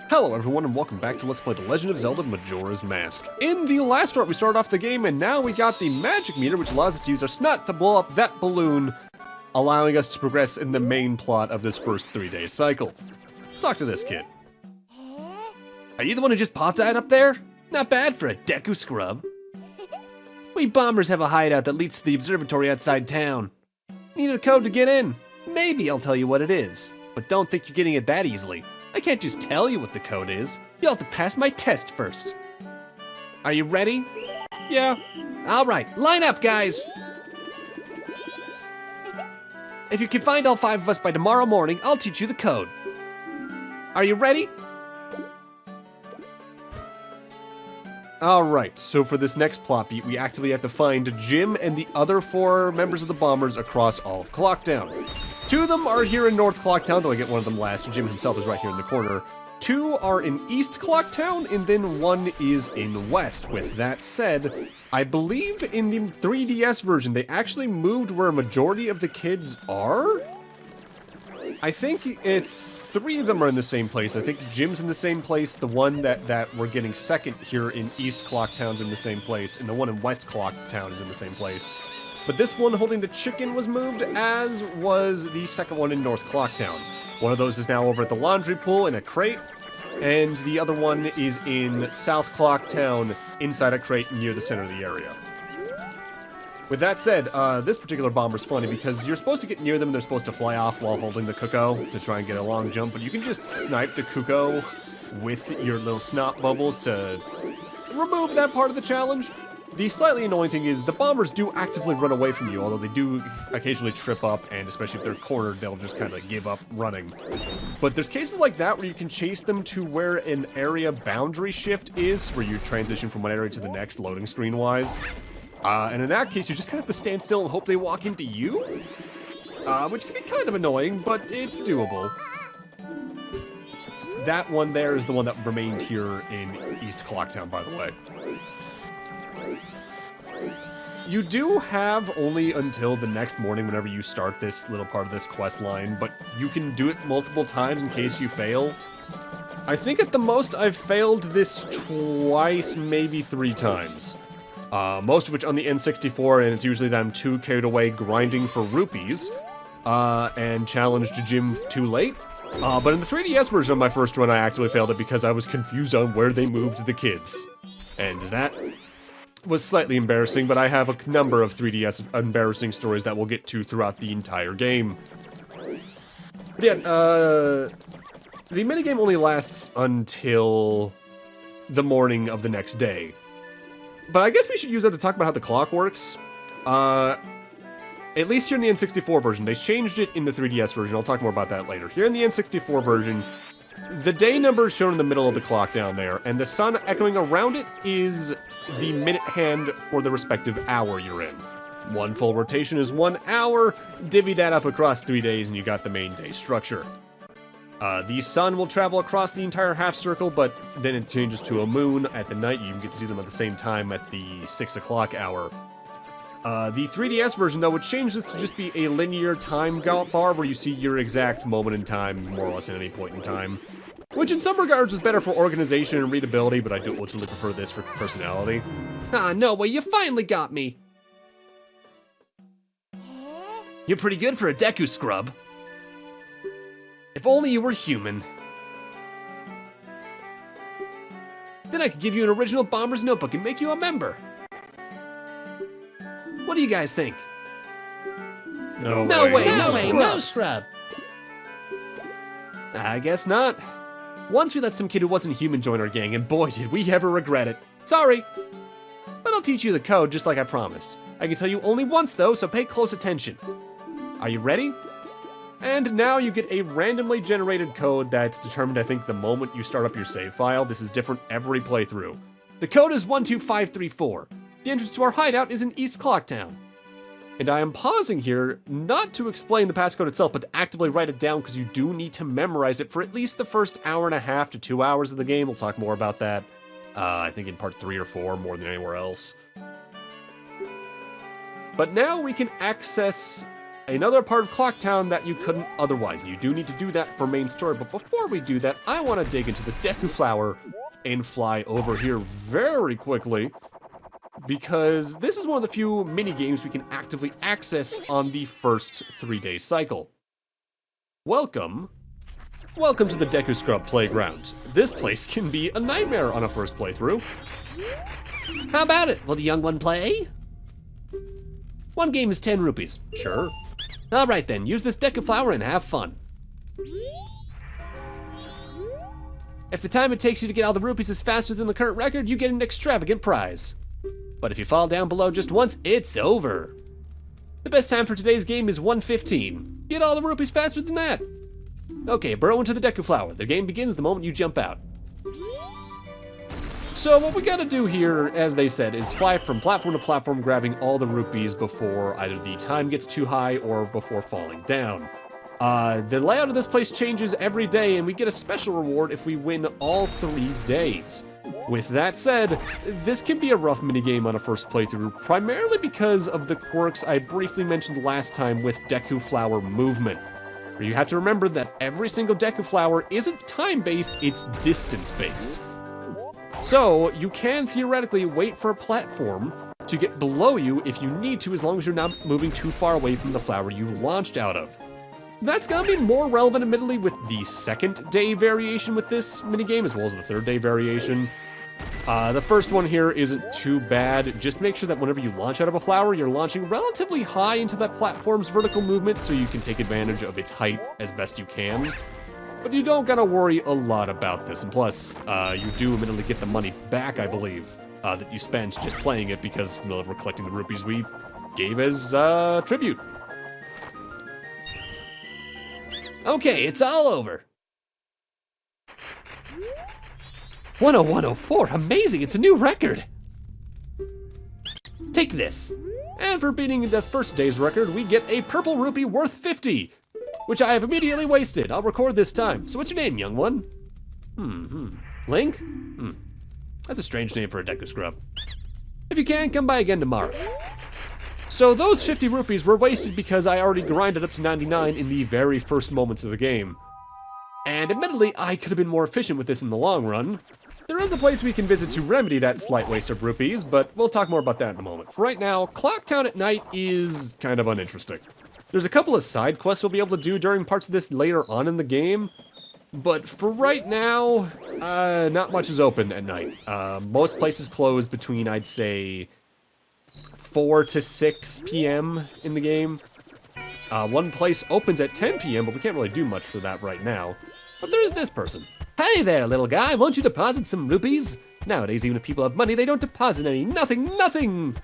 Hello everyone and welcome back to Let's Play The Legend of Zelda Majora's Mask. In the last part we started off the game and now we got the magic meter which allows us to use our snot to blow up that balloon, allowing us to progress in the main plot of this first 3-day cycle. Let's talk to this kid. Are you the one who just popped out up there? Not bad for a Deku scrub. We bombers have a hideout that leads to the observatory outside town. Need a code to get in. Maybe I'll tell you what it is, but don't think you're getting it that easily. I can't just tell you what the code is. You'll have to pass my test first. Are you ready? Yeah. All right, line up, guys. If you can find all 5 of us by tomorrow morning, I'll teach you the code. Are you ready? All right, so for this next plot beat, we actively have to find Jim and the other 4 members of the Bombers across all of Clocktown. 2 of them are here in North Clocktown, though I get one of them last. Jim himself is right here in the corner. 2 are in East Clocktown, and then 1 is in West. With that said, I believe in the 3DS version, they actually moved where a majority of the kids are? I think it's 3 of them are in the same place. I think Jim's in the same place, the one that we're getting second here in East Clocktown's in the same place, and the one in West Clocktown is in the same place. But this one holding the chicken was moved, as was the second one in North Clocktown. One of those is now over at the laundry pool in a crate, and the other one is in South Clocktown inside a crate near the center of the area. With that said, this particular bomber's funny because you're supposed to get near them and they're supposed to fly off while holding the Cuckoo to try and get a long jump, but you can just snipe the Cuckoo with your little snot bubbles to remove that part of the challenge. The slightly annoying thing is the bombers do actively run away from you, although they do occasionally trip up, and especially if they're cornered, they'll just kind of give up running. But there's cases like that where you can chase them to where an area boundary shift is, where you transition from one area to the next, loading screen-wise. And in that case, you just kind of have to stand still and hope they walk into you, which can be kind of annoying, but it's doable. That one there is the one that remained here in East Clocktown, by the way. You do have only until the next morning whenever you start this little part of this quest line, but you can do it multiple times in case you fail. I think at the most I've failed this twice, maybe 3 times. Most of which on the N64, and it's usually that I'm too carried away grinding for rupees, and challenged Jim too late. But in the 3DS version of my first run, I actually failed it because I was confused on where they moved the kids. And that was slightly embarrassing, but I have a number of 3DS embarrassing stories that we'll get to throughout the entire game. But yeah, the minigame only lasts until the morning of the next day. But I guess we should use that to talk about how the clock works. At least here in the N64 version. They changed it in the 3DS version. I'll talk more about that later. Here in the N64 version, the day number is shown in the middle of the clock down there, and the sun echoing around it is the minute hand for the respective hour you're in. 1 full rotation is 1 hour. Divvy that up across 3 days, and you got the main day structure. The sun will travel across the entire half circle, but then it changes to a moon at the night. You can get to see them at the same time at the 6 o'clock hour. The 3DS version, though, would change this to just be a linear time bar where you see your exact moment in time, more or less at any point in time. Which in some regards is better for organization and readability, but I do ultimately prefer this for personality. Ah, no way, you finally got me! You're pretty good for a Deku scrub. If only you were human. Then I could give you an original Bomber's Notebook and make you a member. What do you guys think? No way, no scrub. I guess not. Once we let some kid who wasn't human join our gang, and boy did we ever regret it. Sorry. But I'll teach you the code just like I promised. I can tell you only once though, so pay close attention. Are you ready? And now you get a randomly generated code that's determined, I think, the moment you start up your save file. This is different every playthrough. The code is 12534. The entrance to our hideout is in East Clocktown. And I am pausing here, not to explain the passcode itself, but to actively write it down because you do need to memorize it for at least the first 1.5 to 2 hours of the game. We'll talk more about that, I think in part 3 or 4, more than anywhere else. But now we can access another part of Clocktown that you couldn't otherwise. You do need to do that for main story, but before we do that, I want to dig into this Deku Flower and fly over here very quickly, because this is one of the few mini games we can actively access on the first 3-day cycle. Welcome to the Deku Scrub Playground. This place can be a nightmare on a first playthrough. How about it? Will the young one play? One game is 10 rupees. Sure. All right then, use this Deku Flower and have fun. If the time it takes you to get all the rupees is faster than the current record, you get an extravagant prize. But if you fall down below just once, it's over. The best time for today's game is 1:15. Get all the rupees faster than that. Okay, burrow into the Deku Flower. The game begins the moment you jump out. So what we gotta do here, as they said, is fly from platform to platform, grabbing all the rupees before either the time gets too high or before falling down. The layout of this place changes every day, and we get a special reward if we win all 3 days. With that said, this can be a rough minigame on a first playthrough, primarily because of the quirks I briefly mentioned last time with Deku Flower movement. You have to remember that every single Deku Flower isn't time-based, it's distance-based. So, you can theoretically wait for a platform to get below you if you need to, as long as you're not moving too far away from the flower you launched out of. That's gonna be more relevant, admittedly, with the second day variation with this minigame, as well as the 3rd day variation. The first one here isn't too bad. Just make sure that whenever you launch out of a flower, you're launching relatively high into that platform's vertical movement so you can take advantage of its height as best you can. But you don't gotta worry a lot about this, and plus, you do admittedly get the money back, I believe, that you spent just playing it, because we're collecting the rupees we gave as tribute. Okay, it's all over. 10104, amazing, it's a new record. Take this. And for beating the first day's record, we get a purple rupee worth 50, which I have immediately wasted. I'll record this time. So what's your name, young one? Link? That's a strange name for a Deku Scrub. If you can, come by again tomorrow. So those 50 rupees were wasted because I already grinded up to 99 in the very first moments of the game. And admittedly, I could have been more efficient with this in the long run. There is a place we can visit to remedy that slight waste of rupees, but we'll talk more about that in a moment. For right now, Clocktown at night is kind of uninteresting. There's a couple of side quests we'll be able to do during parts of this later on in the game, but for right now, not much is open at night. Most places close between, I'd say, 4 to 6 p.m. in the game. One place opens at 10 p.m., but we can't really do much for that right now. But there's this person. Hey there, little guy, won't you deposit some rupees? Nowadays, even if people have money, they don't deposit any. Nothing!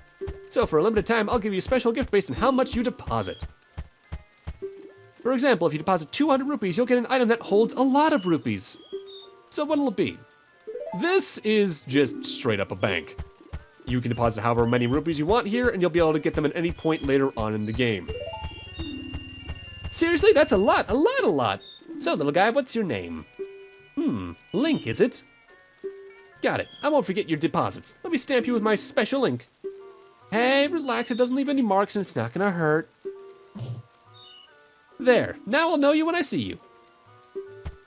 So for a limited time, I'll give you a special gift based on how much you deposit. For example, if you deposit 200 rupees, you'll get an item that holds a lot of rupees. So what'll it be? This is just straight up a bank. You can deposit however many rupees you want here, and you'll be able to get them at any point later on in the game. Seriously, that's a lot. So, little guy, what's your name? Link, is it? Got it. I won't forget your deposits. Let me stamp you with my special ink. Hey, relax, it doesn't leave any marks and it's not gonna hurt. There, now I'll know you when I see you.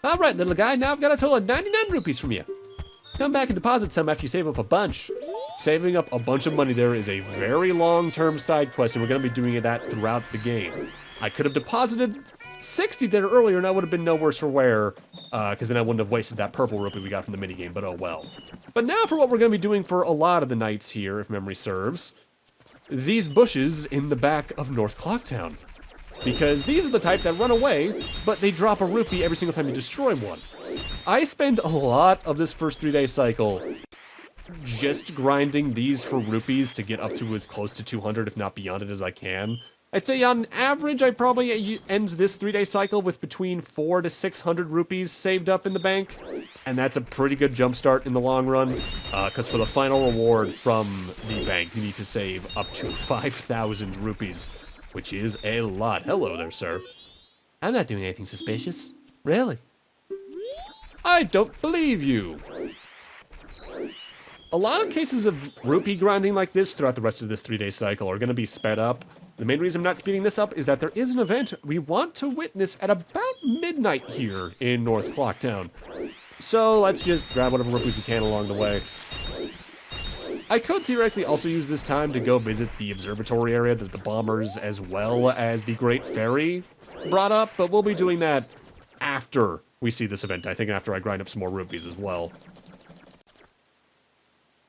All right, little guy, now I've got a total of 99 rupees from you. Come back and deposit some after you save up a bunch. Saving up a bunch of money there is a very long-term side quest, and we're gonna be doing that throughout the game. I could have deposited 60 there earlier and I would have been no worse for wear, because then I wouldn't have wasted that purple rupee we got from the minigame, but oh well. But now for what we're gonna be doing for a lot of the nights here, if memory serves. These bushes in the back of North Clocktown. Because these are the type that run away, but they drop a rupee every single time you destroy one. I spend a lot of this first 3-day cycle just grinding these for rupees to get up to as close to 200, if not beyond it, as I can. I'd say on average, I probably end this 3-day cycle with between 400 to 600 rupees saved up in the bank. And that's a pretty good jumpstart in the long run, because for the final reward from the bank, you need to save up to 5,000 rupees, which is a lot. Hello there, sir. I'm not doing anything suspicious. Really? I don't believe you. A lot of cases of rupee grinding like this throughout the rest of this 3-day cycle are going to be sped up. The main reason I'm not speeding this up is that there is an event we want to witness at about midnight here in North Clocktown. So let's just grab whatever rupees we can along the way. I could theoretically also use this time to go visit the observatory area that the bombers as well as the Great Fairy brought up, but we'll be doing that after we see this event. I think after I grind up some more rupees as well.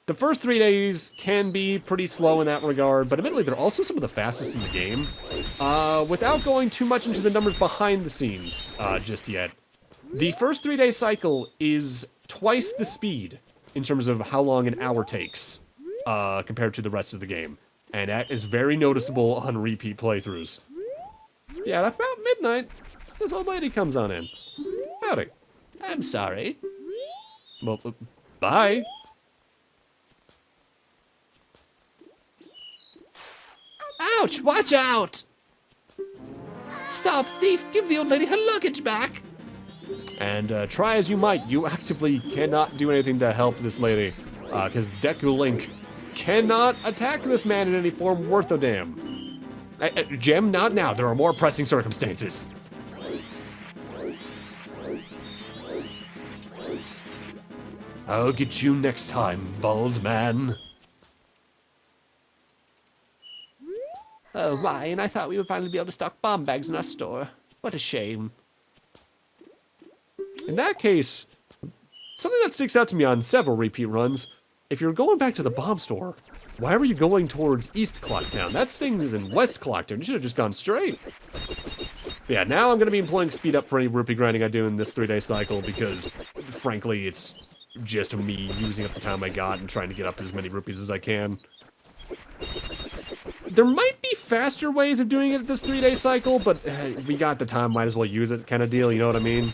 The first 3 days can be pretty slow in that regard, but admittedly they're also some of the fastest in the game. Without going too much into the numbers behind the scenes just yet, the first 3-day cycle is twice the speed in terms of how long an hour takes compared to the rest of the game. And that is very noticeable on repeat playthroughs. Yeah, at about midnight, this old lady comes on in. Howdy. I'm sorry. Well, bye. Ouch, watch out! Stop, thief, give the old lady her luggage back! And try as you might, you actively cannot do anything to help this lady. Because Deku Link cannot attack this man in any form worth a damn. Gem, not now, there are more pressing circumstances. I'll get you next time, bald man. Oh my, and I thought we would finally be able to stock bomb bags in our store. What a shame. In that case, something that sticks out to me on several repeat runs, if you're going back to the bomb store, why were you going towards East Clocktown? That thing is in West Clocktown. You should have just gone straight. But yeah, now I'm going to be employing speed up for any rupee grinding I do in this 3-day cycle because, frankly, it's just me using up the time I got and trying to get up as many rupees as I can. There might be faster ways of doing it at this 3-day cycle, but we got the time, might as well use it kind of deal, you know what I mean?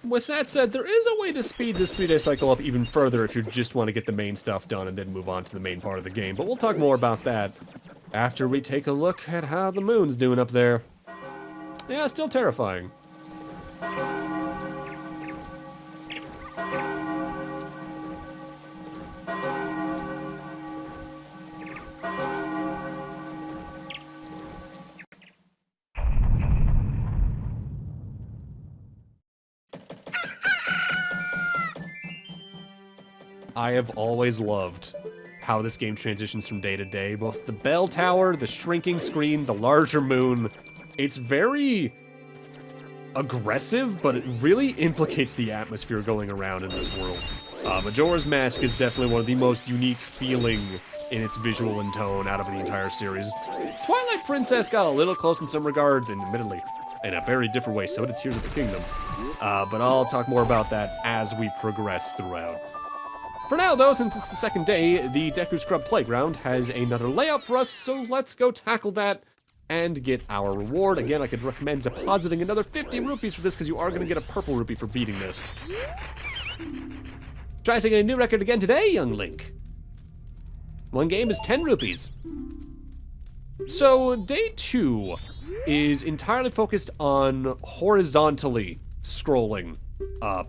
With that said, there is a way to speed this 3-day cycle up even further if you just want to get the main stuff done and then move on to the main part of the game, but we'll talk more about that after we take a look at how the moon's doing up there. Yeah, still terrifying. I have always loved how this game transitions from day to day. Both the bell tower, the shrinking screen, the larger moon. It's very aggressive, but it really implicates the atmosphere going around in this world. Majora's Mask is definitely one of the most unique feeling in its visual and tone out of the entire series. Twilight Princess got a little close in some regards, and admittedly, in a very different way, so did Tears of the Kingdom. But I'll talk more about that as we progress throughout. For now, though, since it's the second day, the Deku Scrub Playground has another layout for us, so let's go tackle that and get our reward. Again, I could recommend depositing another 50 rupees for this, because you are going to get a purple rupee for beating this. Try setting a new record again today, young Link. One game is 10 rupees. So, day 2 is entirely focused on horizontally scrolling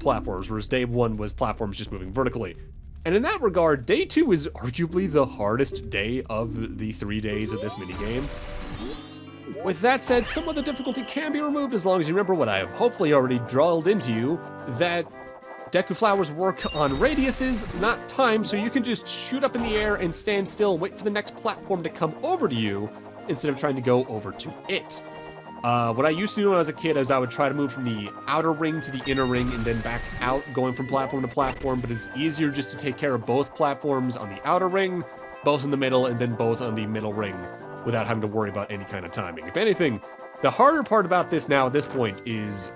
platforms, whereas day 1 was platforms just moving vertically. And in that regard, day 2 is arguably the hardest day of the 3 days of this minigame. With that said, some of the difficulty can be removed as long as you remember what I have hopefully already drilled into you, that Deku Flowers work on radiuses, not time, so you can just shoot up in the air and stand still and wait for the next platform to come over to you instead of trying to go over to it. What I used to do when I was a kid is I would try to move from the outer ring to the inner ring and then back out, going from platform to platform, but it's easier just to take care of both platforms on the outer ring, both in the middle, and then both on the middle ring without having to worry about any kind of timing. If anything, the harder part about this now at this point is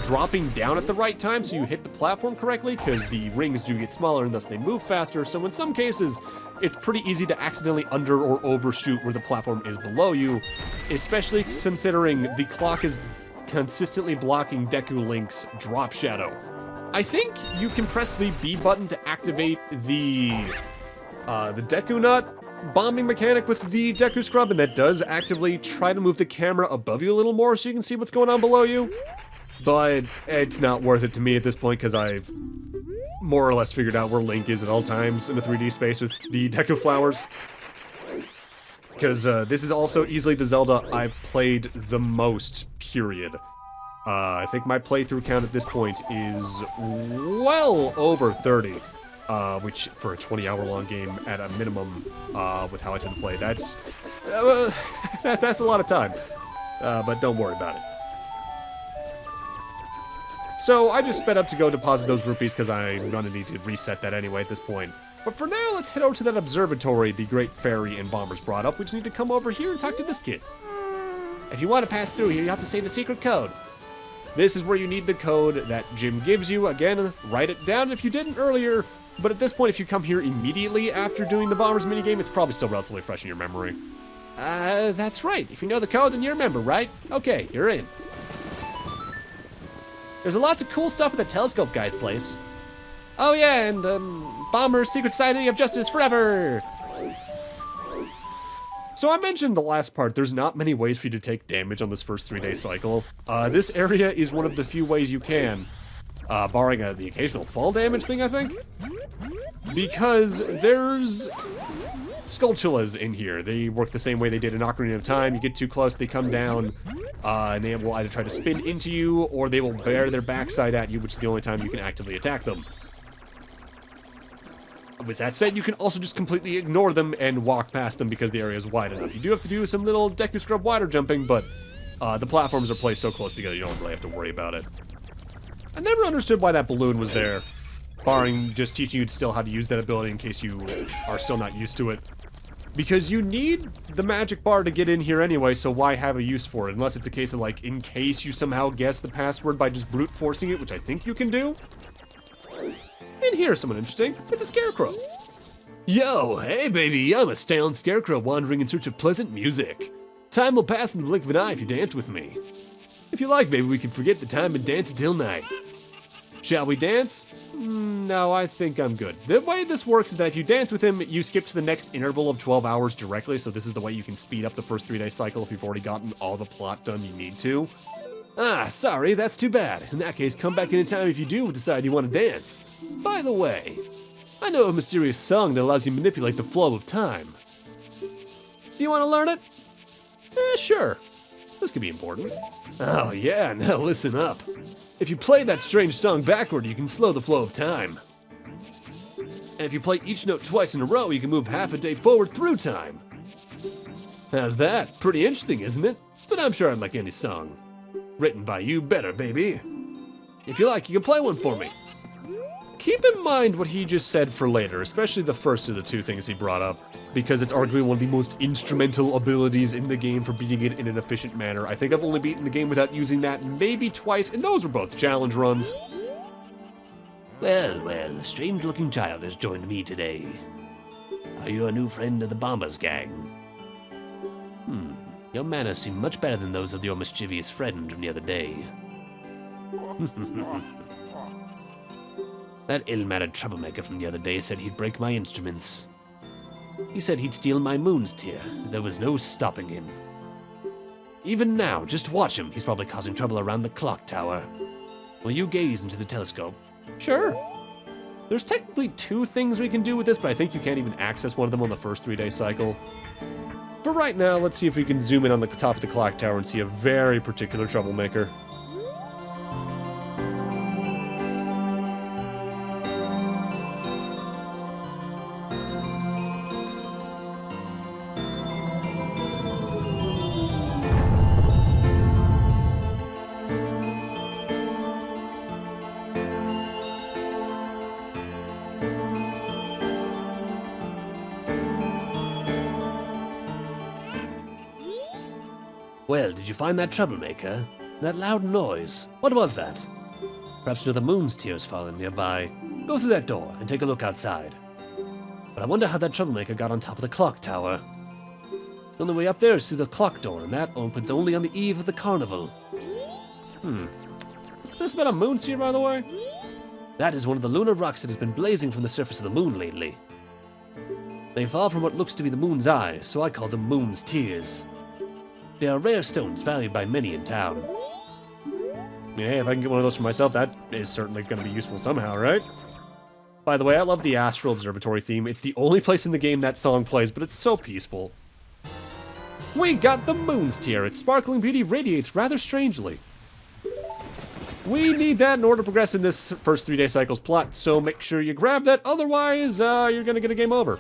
dropping down at the right time so you hit the platform correctly, because the rings do get smaller and thus they move faster, so in some cases, it's pretty easy to accidentally under or overshoot where the platform is below you, especially considering the clock is consistently blocking Deku Link's drop shadow. I think you can press the B button to activate the Deku Nut bombing mechanic with the Deku Scrub, and that does actively try to move the camera above you a little more so you can see what's going on below you. But it's not worth it to me at this point because I've more or less figured out where Link is at all times in the 3D space with the Deku Flowers. because this is also easily the Zelda I've played the most, period. I think my playthrough count at this point is well over 30, which for a 20-hour-long game at a minimum, with how I tend to play, that's a lot of time. But don't worry about it. So I just sped up to go deposit those rupees because I'm gonna need to reset that anyway at this point. But for now, let's head over to that observatory the Great Fairy and Bombers brought up. We just need to come over here and talk to this kid. If you want to pass through here, you have to say the secret code. This is where you need the code that Jim gives you. Again, write it down if you didn't earlier. But at this point, if you come here immediately after doing the Bombers minigame, it's probably still relatively fresh in your memory. That's right. If you know the code, then you remember, right? Okay, you're in. There's lots of cool stuff at the telescope guy's place. Oh yeah, and Bomber's Secret Society of Justice Forever! So I mentioned the last part, there's not many ways for you to take damage on this first 3-day cycle. This area is one of the few ways you can, barring the occasional fall damage thing, I think. Because there's Skulltulas in here. They work the same way they did in Ocarina of Time. You get too close, they come down, and they will either try to spin into you, or they will bear their backside at you, which is the only time you can actively attack them. With that said, you can also just completely ignore them and walk past them because the area is wide enough. You do have to do some little Deku Scrub water jumping, but the platforms are placed so close together you don't really have to worry about it. I never understood why that balloon was there, barring just teaching you still how to use that ability in case you are still not used to it. Because you need the magic bar to get in here anyway, so why have a use for it? Unless it's a case of, like, in case you somehow guess the password by just brute forcing it, which I think you can do. And here's someone interesting. It's a scarecrow. Yo, hey baby, I'm a stallion scarecrow wandering in search of pleasant music. Time will pass in the blink of an eye if you dance with me. If you like, baby, we can forget the time and dance until night. Shall we dance? No, I think I'm good. The way this works is that if you dance with him, you skip to the next interval of 12 hours directly, so this is the way you can speed up the first 3-day cycle if you've already gotten all the plot done you need to. Ah, sorry, that's too bad. In that case, come back anytime if you do decide you want to dance. By the way, I know a mysterious song that allows you to manipulate the flow of time. Do you want to learn it? Sure. This could be important. Oh yeah, now listen up. If you play that strange song backward, you can slow the flow of time. And if you play each note twice in a row, you can move half a day forward through time. How's that? Pretty interesting, isn't it? But I'm sure I'd like any song. Written by you better, baby. If you like, you can play one for me. Keep in mind what he just said for later, especially the first of the two things he brought up, because it's arguably one of the most instrumental abilities in the game for beating it in an efficient manner. I think I've only beaten the game without using that maybe twice, and those were both challenge runs. Well, a strange-looking child has joined me today. Are you a new friend of the Bombers gang? Your manners seem much better than those of your mischievous friend from the other day. That ill-mannered troublemaker from the other day said he'd break my instruments. He said he'd steal my moon's tear. There was no stopping him. Even now, just watch him. He's probably causing trouble around the clock tower. Will you gaze into the telescope? Sure. There's technically 2 things we can do with this, but I think you can't even access one of them on the first 3-day cycle. But right now, let's see if we can zoom in on the top of the clock tower and see a very particular troublemaker. Well, did you find that troublemaker? That loud noise? What was that? Perhaps another moon's tears falling nearby. Go through that door and take a look outside. But I wonder how that troublemaker got on top of the clock tower. The only way up there is through the clock door, and that opens only on the eve of the carnival. This about a moon sphere, by the way? That is one of the lunar rocks that has been blazing from the surface of the moon lately. They fall from what looks to be the moon's eye, so I call them moon's tears. They are rare stones valued by many in town. Yeah, if I can get one of those for myself, that is certainly going to be useful somehow, right? By the way, I love the Astral Observatory theme. It's the only place in the game that song plays, but it's so peaceful. We got the Moon's Tear. Its sparkling beauty radiates rather strangely. We need that in order to progress in this first 3-day cycle's plot, so make sure you grab that, otherwise you're gonna get a game over.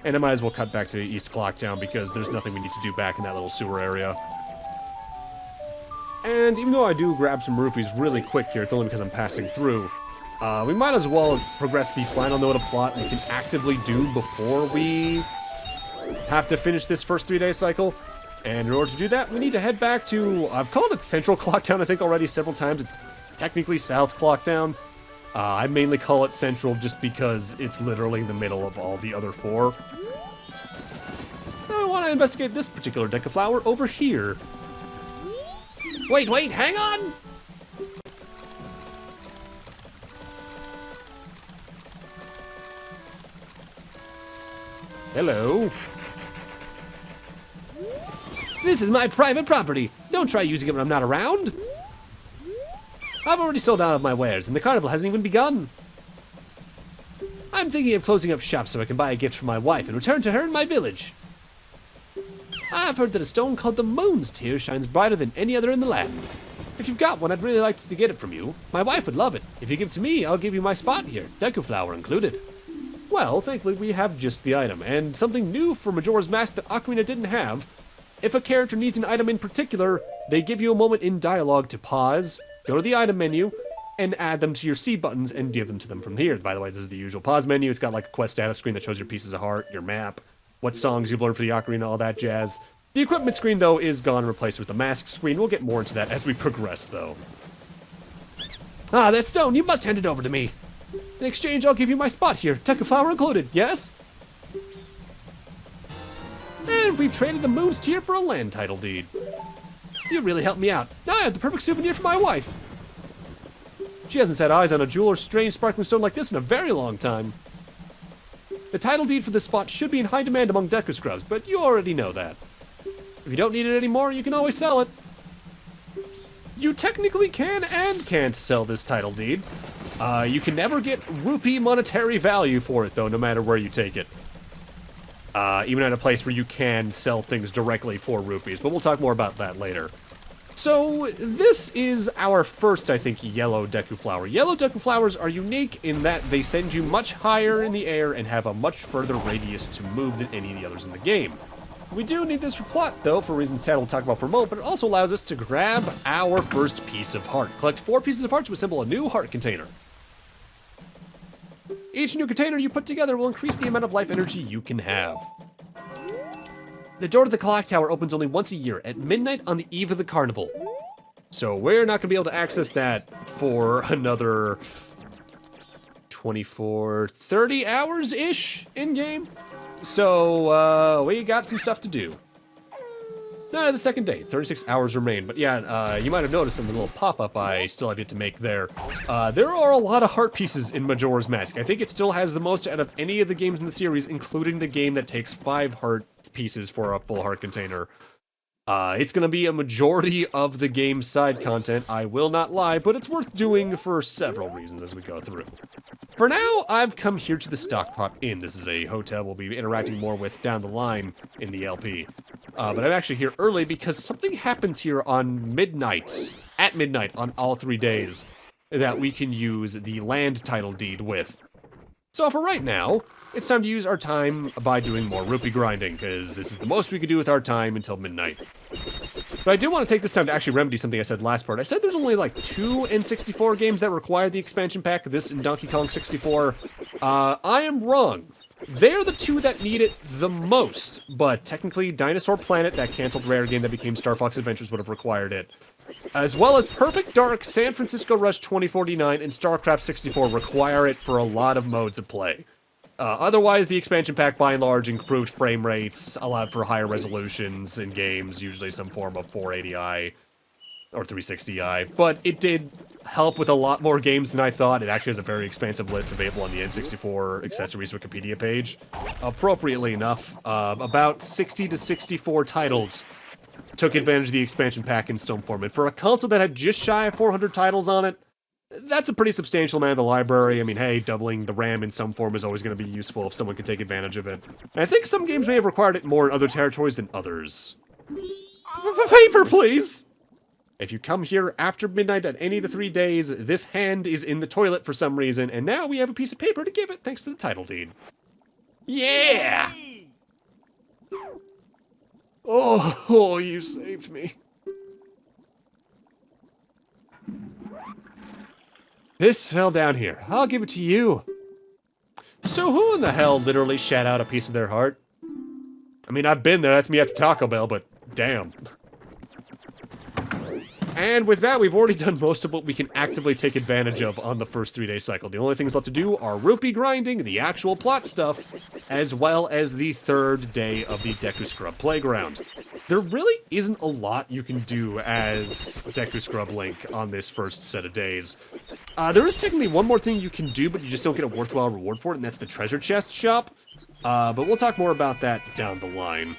And I might as well cut back to East Clocktown because there's nothing we need to do back in that little sewer area. And even though I do grab some rupees really quick here, it's only because I'm passing through. We might as well progress the final node of plot we can actively do before we have to finish this first 3-day cycle. And in order to do that, we need to head back to, I've called it Central Clocktown, I think, already several times. It's technically South Clocktown. I mainly call it Central just because it's literally in the middle of all the other 4. I want to investigate this particular Deku flower over here. Wait, hang on! Hello. This is my private property. Don't try using it when I'm not around. I've already sold out of my wares, and the carnival hasn't even begun. I'm thinking of closing up shop so I can buy a gift for my wife and return to her in my village. I've heard that a stone called the Moon's Tear shines brighter than any other in the land. If you've got one, I'd really like to get it from you. My wife would love it. If you give it to me, I'll give you my spot here, Deku flower included. Well, thankfully we have just the item, and something new for Majora's Mask that Ocarina didn't have. If a character needs an item in particular, they give you a moment in dialogue to pause, go to the item menu, and add them to your C buttons and give them to them from here. By the way, this is the usual pause menu. It's got like a quest status screen that shows your pieces of heart, your map, what songs you've learned for the Ocarina, all that jazz. The equipment screen, though, is gone and replaced with the mask screen. We'll get more into that as we progress, though. Ah, that stone! You must hand it over to me! In exchange, I'll give you my spot here, Deku flower included, yes? And we've traded the Moon's Tear for a land title deed. You really helped me out. Now I have the perfect souvenir for my wife. She hasn't set eyes on a jewel or strange sparkling stone like this in a very long time. The title deed for this spot should be in high demand among Deku scrubs, but you already know that. If you don't need it anymore, you can always sell it. You technically can and can't sell this title deed. You can never get rupee monetary value for it, though, no matter where you take it. Even at a place where you can sell things directly for rupees, but we'll talk more about that later. So, this is our first, I think, yellow Deku flower. Yellow Deku flowers are unique in that they send you much higher in the air and have a much further radius to move than any of the others in the game. We do need this for plot, though, for reasons Tad will talk about for a moment, but it also allows us to grab our first piece of heart. Collect 4 pieces of heart to assemble a new heart container. Each new container you put together will increase the amount of life energy you can have. The door to the clock tower opens only once a year, at midnight on the eve of the carnival. So we're not going to be able to access that for another 24, 30 hours-ish in-game. So, we got some stuff to do. No, the second day, 36 hours remain. But yeah, you might have noticed in the little pop-up I still have yet to make there. There are a lot of heart pieces in Majora's Mask. I think it still has the most out of any of the games in the series, including the game that takes 5 heart pieces for a full heart container. It's going to be a majority of the game's side content, I will not lie, but it's worth doing for several reasons as we go through. For now, I've come here to the Stockpot Inn. This is a hotel we'll be interacting more with down the line in the LP. But I'm actually here early because something happens here on midnight, at midnight on all 3 days, that we can use the land title deed with. So for right now, it's time to use our time by doing more rupee grinding, because this is the most we could do with our time until midnight. But I do want to take this time to actually remedy something I said last part. I said there's only like 2 N64 games that require the expansion pack, this and Donkey Kong 64. I am wrong. They're the 2 that need it the most, but technically Dinosaur Planet, that canceled Rare game that became Star Fox Adventures, would have required it. As well as Perfect Dark, San Francisco Rush 2049, and StarCraft 64 require it for a lot of modes of play. Otherwise, the expansion pack, by and large, improved frame rates, allowed for higher resolutions in games, usually some form of 480i or 360i, but it did help with a lot more games than I thought. It actually has a very expansive list available on the N64 accessories Wikipedia page. Appropriately enough, about 60 to 64 titles took advantage of the expansion pack in some form, and for a console that had just shy of 400 titles on it, that's a pretty substantial amount of the library. I mean, hey, doubling the RAM in some form is always going to be useful if someone can take advantage of it. And I think some games may have required it more in other territories than others. Paper, please! If you come here after midnight at any of the 3 days, this hand is in the toilet for some reason, and now we have a piece of paper to give it thanks to the title deed. Yeah! Oh, you saved me. This fell down here. I'll give it to you. So who in the hell literally shat out a piece of their heart? I mean, I've been there. That's me after Taco Bell, but damn. And with that, we've already done most of what we can actively take advantage of on the first 3-day cycle. The only things left to do are rupee grinding, the actual plot stuff, as well as the 3rd day of the Deku Scrub Playground. There really isn't a lot you can do as Deku Scrub Link on this first set of days. There is technically one more thing you can do, but you just don't get a worthwhile reward for it, and that's the treasure chest shop. But we'll talk more about that down the line.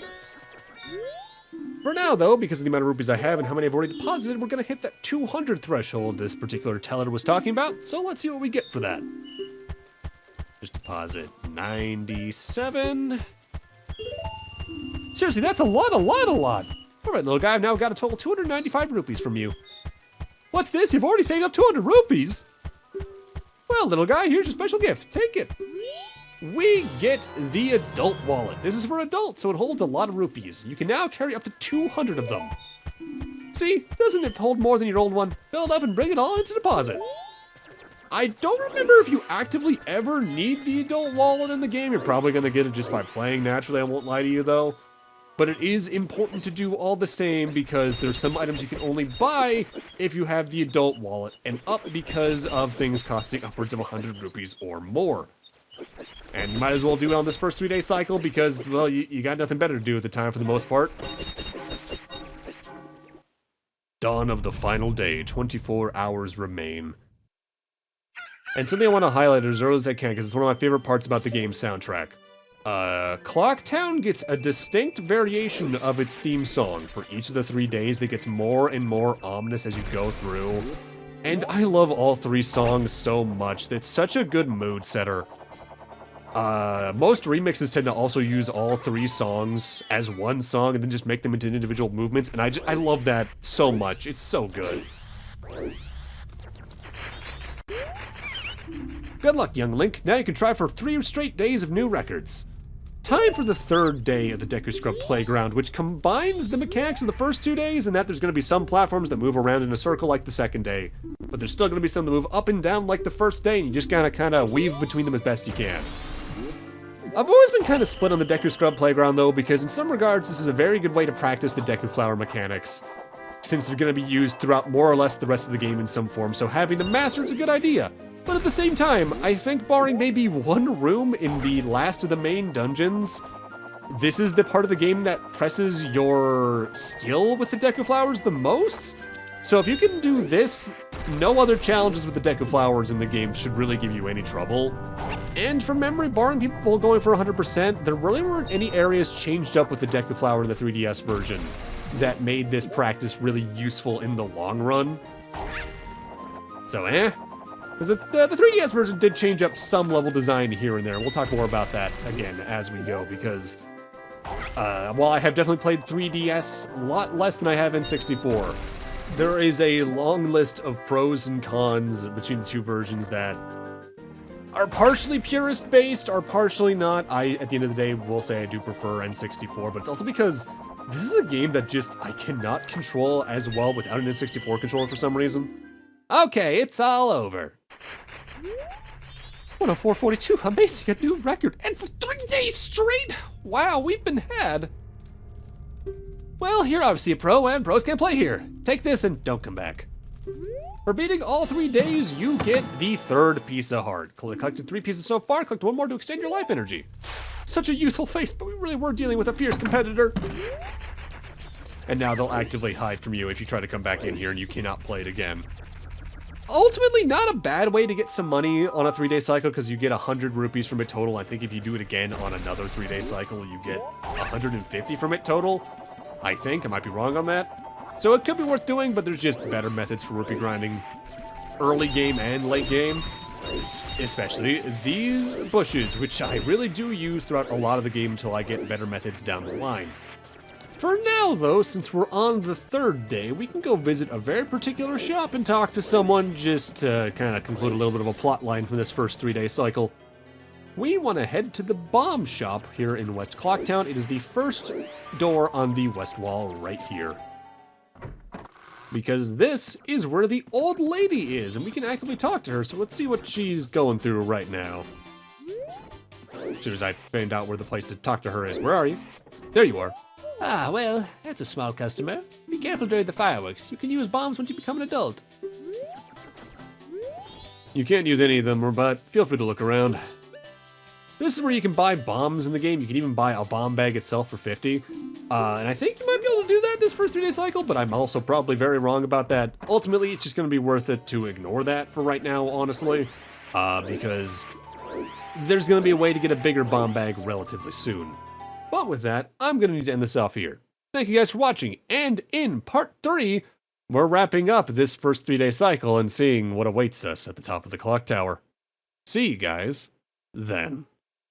For now, though, because of the amount of rupees I have and how many I've already deposited, we're going to hit that 200 threshold this particular teller was talking about, so let's see what we get for that. Just deposit 97. Seriously, that's a lot. Alright, little guy, I've now got a total 295 rupees from you. What's this? You've already saved up 200 rupees? Well, little guy, here's your special gift. Take it. We get the adult wallet. This is for adults, so it holds a lot of rupees. You can now carry up to 200 of them. See, doesn't it hold more than your old one? Fill it up and bring it all into deposit. I don't remember if you actively ever need the adult wallet in the game. You're probably going to get it just by playing naturally, I won't lie to you though. But it is important to do all the same because there's some items you can only buy if you have the adult wallet, and up because of things costing upwards of 100 rupees or more. And you might as well do it on this first 3-day cycle because, well, you got nothing better to do at the time for the most part. Dawn of the final day, 24 hours remain. And something I want to highlight as early as I can because it's one of my favorite parts about the game's soundtrack. Clocktown gets a distinct variation of its theme song for each of the 3 days that gets more and more ominous as you go through. And I love all 3 songs so much. It's such a good mood setter. Most remixes tend to also use all 3 songs as one song and then just make them into individual movements, and I love that so much. It's so good. Good luck, young Link. Now you can try for 3 straight days of new records. Time for the 3rd day of the Deku Scrub Playground, which combines the mechanics of the first 2 days, and that there's going to be some platforms that move around in a circle like the 2nd day. But there's still going to be some that move up and down like the first day, and you just gotta kind of weave between them as best you can. I've always been kind of split on the Deku Scrub Playground though, because in some regards this is a very good way to practice the Deku Flower mechanics, since they're going to be used throughout more or less the rest of the game in some form, so having them mastered is a good idea. But at the same time, I think barring maybe one room in the last of the main dungeons, this is the part of the game that presses your skill with the Deku Flowers the most. So if you can do this, no other challenges with the Deku Flowers in the game should really give you any trouble. And from memory, barring people going for 100%, there really weren't any areas changed up with the Deku Flower in the 3DS version that made this practice really useful in the long run. So, because the 3DS version did change up some level design here and there. We'll talk more about that again as we go, because while I have definitely played 3DS a lot less than I have in 64, there is a long list of pros and cons between the 2 versions that are partially purist-based, are partially not. At the end of the day, will say I do prefer N64, but it's also because this is a game that just I cannot control as well without an N64 controller for some reason. Okay, it's all over. 104.42, amazing, a new record, and for 3 days straight! Wow, we've been had. Well, you're obviously a pro, and pros can't play here. Take this and don't come back. For beating all 3 days, you get the 3rd piece of heart. Collected 3 pieces so far, collect 1 more to extend your life energy. Such a youthful face, but we really were dealing with a fierce competitor. And now they'll actively hide from you if you try to come back in here and you cannot play it again. Ultimately, not a bad way to get some money on a 3-day cycle because you get 100 rupees from it total. I think if you do it again on another 3-day cycle, you get 150 from it total. I think, I might be wrong on that. So it could be worth doing, but there's just better methods for rupee grinding early game and late game. Especially these bushes, which I really do use throughout a lot of the game until I get better methods down the line. For now, though, since we're on the third day, we can go visit a very particular shop and talk to someone just to kind of conclude a little bit of a plot line from this first 3-day cycle. We want to head to the bomb shop here in West Clocktown. It is the first door on the west wall right here. Because this is where the old lady is, and we can actively talk to her, so let's see what she's going through right now. As soon as I find out where the place to talk to her is. Where are you? There you are. Ah, well, that's a small customer. Be careful during the fireworks. You can use bombs once you become an adult. You can't use any of them, but feel free to look around. This is where you can buy bombs in the game. You can even buy a bomb bag itself for 50. And I think you might be able to do that this first 3-day cycle, but I'm also probably very wrong about that. Ultimately, it's just going to be worth it to ignore that for right now, honestly. Because there's going to be a way to get a bigger bomb bag relatively soon. But with that, I'm going to need to end this off here. Thank you guys for watching, and in part 3, we're wrapping up this first 3-day cycle and seeing what awaits us at the top of the clock tower. See you guys then.